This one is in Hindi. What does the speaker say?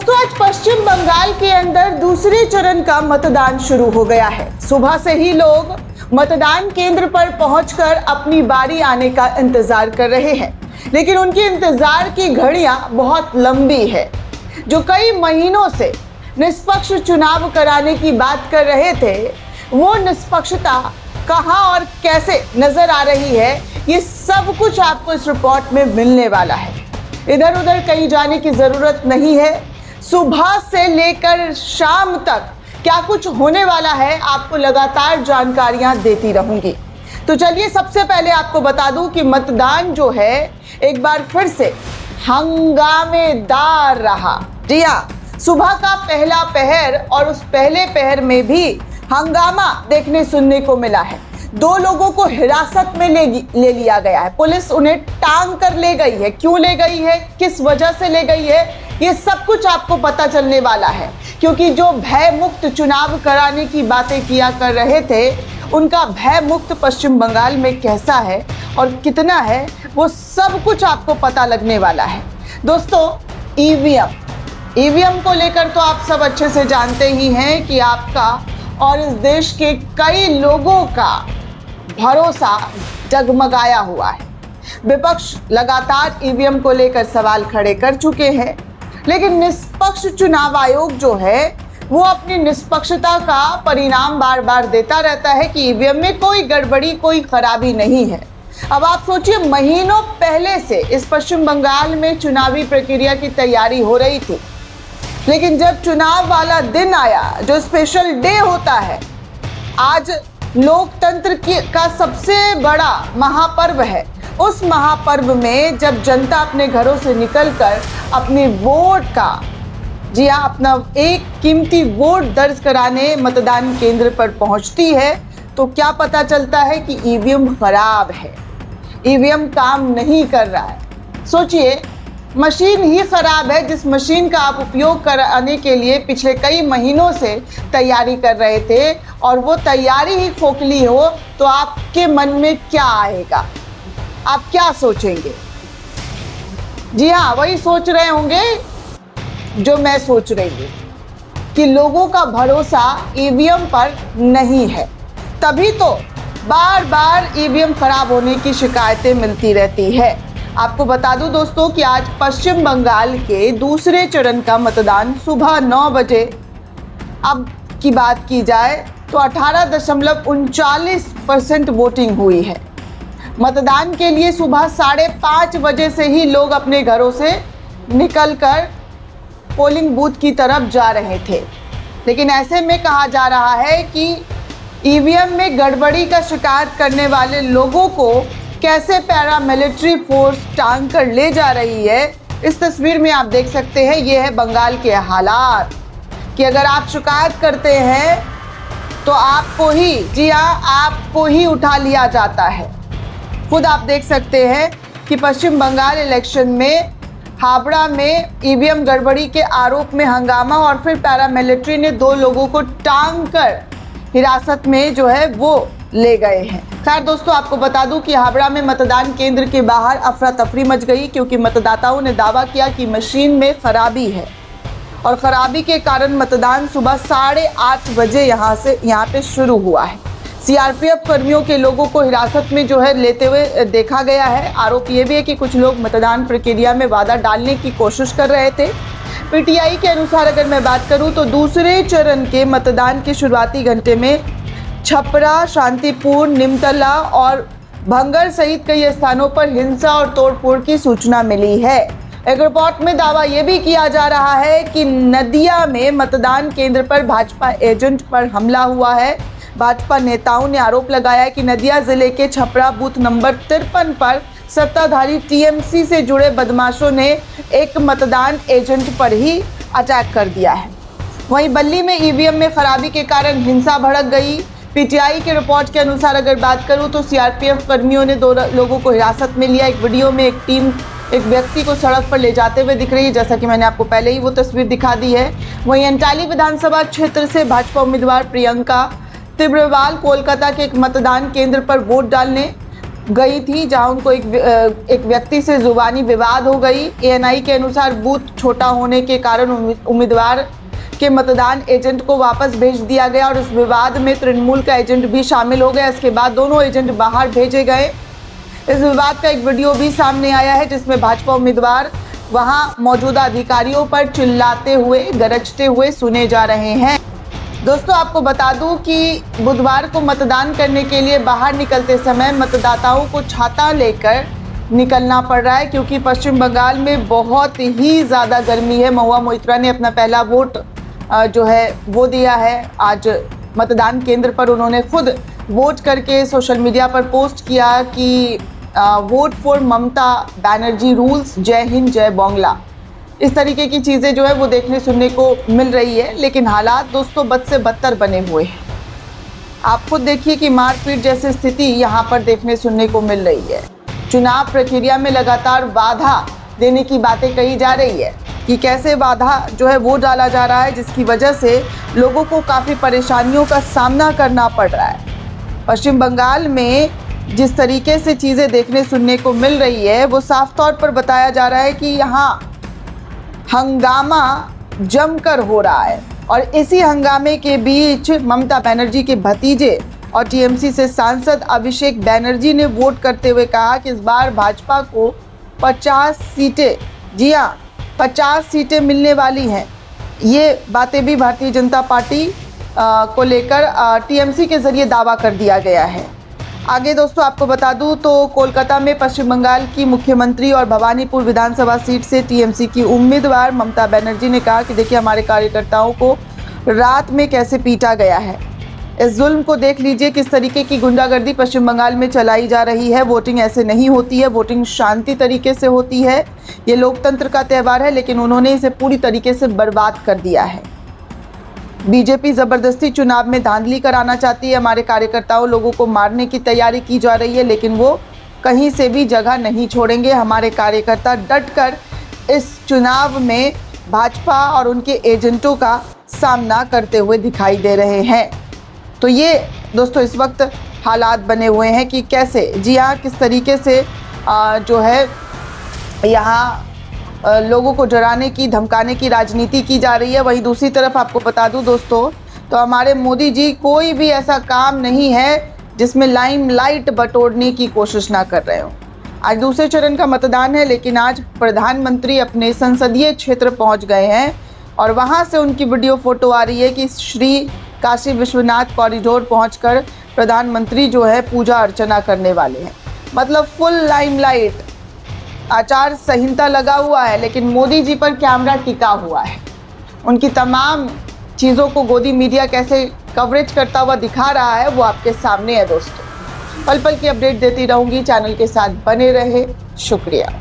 दोस्तों, आज पश्चिम बंगाल के अंदर दूसरे चरण का मतदान शुरू हो गया है। सुबह से ही लोग मतदान केंद्र पर पहुंचकर अपनी बारी आने का इंतजार कर रहे हैं, लेकिन उनकी इंतजार की घड़ियां बहुत लंबी है। जो कई महीनों से निष्पक्ष चुनाव कराने की बात कर रहे थे, वो निष्पक्षता कहां और कैसे नजर आ रही है, ये सब कुछ आपको इस रिपोर्ट में मिलने वाला है। इधर उधर कहीं जाने की जरूरत नहीं है। सुबह से लेकर शाम तक क्या कुछ होने वाला है, आपको लगातार जानकारियां देती रहूंगी। तो चलिए, सबसे पहले आपको बता दूं कि मतदान जो है एक बार फिर से हंगामेदार रहा। जी हाँ, सुबह का पहला पहर और उस पहले पहर में भी हंगामा देखने सुनने को मिला है। 2 लोगों को हिरासत में ले लिया गया है। पुलिस उन्हें टांग कर ले गई है। क्यों ले गई है, किस वजह से ले गई है, ये सब कुछ आपको पता चलने वाला है। क्योंकि जो भय मुक्त चुनाव कराने की बातें किया कर रहे थे, उनका भय मुक्त पश्चिम बंगाल में कैसा है और कितना है, वो सब कुछ आपको पता लगने वाला है। दोस्तों, ईवीएम को लेकर तो आप सब अच्छे से जानते ही हैं कि आपका और इस देश के कई लोगों का भरोसा डगमगाया हुआ है। विपक्ष लगातार ईवीएम को लेकर सवाल खड़े कर चुके हैं, लेकिन निष्पक्ष चुनाव आयोग जो है वो अपनी निष्पक्षता का परिणाम बार बार देता रहता है कि ईवीएम में कोई गड़बड़ी, कोई खराबी नहीं है। अब आप सोचिए, महीनों पहले से इस पश्चिम बंगाल में चुनावी प्रक्रिया की तैयारी हो रही थी, लेकिन जब चुनाव वाला दिन आया, जो स्पेशल डे होता है, आज लोकतंत्र का सबसे बड़ा महापर्व है, उस महापर्व में जब जनता अपने घरों से निकलकर अपने वोट का, जी हाँ, अपना एक कीमती वोट दर्ज कराने मतदान केंद्र पर पहुंचती है, तो क्या पता चलता है कि ईवीएम खराब है, ईवीएम काम नहीं कर रहा है। सोचिए, मशीन ही खराब है, जिस मशीन का आप उपयोग कराने के लिए पिछले कई महीनों से तैयारी कर रहे थे, और वो तैयारी ही खोखली हो, तो आपके मन में क्या आएगा, आप क्या सोचेंगे? जी हाँ, वही सोच रहे होंगे जो मैं सोच रही हूँ कि लोगों का भरोसा ईवीएम पर नहीं है। तभी तो बार बार ईवीएम खराब होने की शिकायतें मिलती रहती है। आपको बता दूं दोस्तों कि आज पश्चिम बंगाल के दूसरे चरण का मतदान सुबह 9 बजे, अब की बात की जाए तो 18.39% वोटिंग हुई है। मतदान के लिए सुबह 5:30 बजे से ही लोग अपने घरों से निकलकर पोलिंग बूथ की तरफ जा रहे थे, लेकिन ऐसे में कहा जा रहा है कि ईवीएम में गड़बड़ी का शिकायत करने वाले लोगों को कैसे पैरामिलिट्री फोर्स टांग कर ले जा रही है। इस तस्वीर में आप देख सकते हैं, ये है बंगाल के हालात कि अगर आप शिकायत करते हैं तो आपको ही, जी हाँ, आपको ही उठा लिया जाता है। खुद आप देख सकते हैं कि पश्चिम बंगाल इलेक्शन में हावड़ा में ईवीएम गड़बड़ी के आरोप में हंगामा, और फिर पैरामिलिट्री ने 2 लोगों को टांग कर हिरासत में जो है वो ले गए हैं। खैर दोस्तों, आपको बता दूं कि हावड़ा में मतदान केंद्र के बाहर अफरा तफरी मच गई, क्योंकि मतदाताओं ने दावा किया कि मशीन में खराबी है, और खराबी के कारण मतदान सुबह 8:30 बजे यहाँ पे शुरू हुआ है। सीआरपीएफ कर्मियों के लोगों को हिरासत में जो है लेते हुए देखा गया है। आरोप ये भी है कि कुछ लोग मतदान प्रक्रिया में बाधा डालने की कोशिश कर रहे थे। पीटीआई के अनुसार अगर मैं बात करूं तो दूसरे चरण के मतदान के शुरुआती घंटे में छपरा, शांतिपुर, निमतला और भंगर सहित कई स्थानों पर हिंसा और तोड़फोड़ की सूचना मिली है। एक रिपोर्ट में दावा यह भी किया जा रहा है कि नदिया में मतदान केंद्र पर भाजपा एजेंट पर हमला हुआ है। भाजपा नेताओं ने आरोप लगाया कि नदिया जिले के छपरा बूथ नंबर 53 पर सत्ताधारी टीएमसी से जुड़े बदमाशों ने एक मतदान एजेंट पर ही अटैक कर दिया है। वहीं बल्ली में ईवीएम में खराबी के कारण हिंसा भड़क गई। पीटीआई के रिपोर्ट के अनुसार अगर बात करूं तो सीआरपीएफ कर्मियों ने 2 लोगों को हिरासत में लिया। एक वीडियो में एक टीम एक व्यक्ति को सड़क पर ले जाते हुए दिख रही है, जैसा कि मैंने आपको पहले ही वो तस्वीर दिखा दी है। वहीं अंटाली विधानसभा क्षेत्र से भाजपा उम्मीदवार प्रियंका तिब्रवाल कोलकाता के एक मतदान केंद्र पर वोट डालने गई थी, जहां उनको एक व्यक्ति से जुबानी विवाद हो गई। एएनआई के अनुसार बूथ छोटा होने के कारण उम्मीदवार के मतदान एजेंट को वापस भेज दिया गया और इस विवाद में तृणमूल का एजेंट भी शामिल हो गया। इसके बाद दोनों एजेंट बाहर भेजे गए। इस विवाद का एक वीडियो भी सामने आया है, जिसमें भाजपा उम्मीदवार वहां मौजूदा अधिकारियों पर चिल्लाते हुए, गरजते हुए सुने जा रहे हैं। दोस्तों, आपको बता दूं कि बुधवार को मतदान करने के लिए बाहर निकलते समय मतदाताओं को छाता लेकर निकलना पड़ रहा है, क्योंकि पश्चिम बंगाल में बहुत ही ज़्यादा गर्मी है। महुआ मोइत्रा ने अपना पहला वोट जो है वो दिया है। आज मतदान केंद्र पर उन्होंने खुद वोट करके सोशल मीडिया पर पोस्ट किया कि vote for Mamata Banerjee rules, Jai Hind जय बांग्ला। इस तरीके की चीज़ें जो है वो देखने सुनने को मिल रही है, लेकिन हालात दोस्तों बद से बदतर बने हुए हैं। आप खुद देखिए कि मारपीट जैसी स्थिति यहाँ पर देखने सुनने को मिल रही है। चुनाव प्रक्रिया में लगातार बाधा देने की बातें कही जा रही है कि कैसे बाधा जो है वो डाला जा रहा है, जिसकी वजह से लोगों को काफ़ी परेशानियों का सामना करना पड़ रहा है। पश्चिम बंगाल में जिस तरीके से चीज़ें देखने सुनने को मिल रही है, वो साफ तौर पर बताया जा रहा है कि यहाँ हंगामा जमकर हो रहा है। और इसी हंगामे के बीच ममता बनर्जी के भतीजे और टीएमसी से सांसद अभिषेक बनर्जी ने वोट करते हुए कहा कि इस बार भाजपा को 50 सीटें, जी हाँ 50 सीटें मिलने वाली हैं। ये बातें भी भारतीय जनता पार्टी को लेकर टीएमसी के जरिए दावा कर दिया गया है। आगे दोस्तों आपको बता दूं तो कोलकाता में पश्चिम बंगाल की मुख्यमंत्री और भवानीपुर विधानसभा सीट से टीएमसी की उम्मीदवार ममता बनर्जी ने कहा कि देखिए हमारे कार्यकर्ताओं को रात में कैसे पीटा गया है। इस जुल्म को देख लीजिए, किस तरीके की गुंडागर्दी पश्चिम बंगाल में चलाई जा रही है। वोटिंग ऐसे नहीं होती है, वोटिंग शांति तरीके से होती है। ये लोकतंत्र का त्यौहार है, लेकिन उन्होंने इसे पूरी तरीके से बर्बाद कर दिया है। बीजेपी ज़बरदस्ती चुनाव में धांधली कराना चाहती है। हमारे कार्यकर्ताओं लोगों को मारने की तैयारी की जा रही है, लेकिन वो कहीं से भी जगह नहीं छोड़ेंगे। हमारे कार्यकर्ता डटकर इस चुनाव में भाजपा और उनके एजेंटों का सामना करते हुए दिखाई दे रहे हैं। तो ये दोस्तों इस वक्त हालात बने हुए हैं कि कैसे, जी हाँ, किस तरीके से जो है यहाँ लोगों को डराने की, धमकाने की राजनीति की जा रही है। वहीं दूसरी तरफ आपको बता दूं दोस्तों, तो हमारे मोदी जी कोई भी ऐसा काम नहीं है जिसमें लाइमलाइट बटोरने की कोशिश ना कर रहे हो। आज दूसरे चरण का मतदान है, लेकिन आज प्रधानमंत्री अपने संसदीय क्षेत्र पहुंच गए हैं और वहां से उनकी वीडियो फोटो आ रही है कि श्री काशी विश्वनाथ कॉरिडोर पहुंचकर प्रधानमंत्री जो है पूजा अर्चना करने वाले हैं। मतलब फुल लाइमलाइट, आचार संहिता लगा हुआ है, लेकिन मोदी जी पर कैमरा टिका हुआ है। उनकी तमाम चीज़ों को गोदी मीडिया कैसे कवरेज करता हुआ दिखा रहा है वो आपके सामने है दोस्तों। पल पल की अपडेट देती रहूँगी, चैनल के साथ बने रहे। शुक्रिया।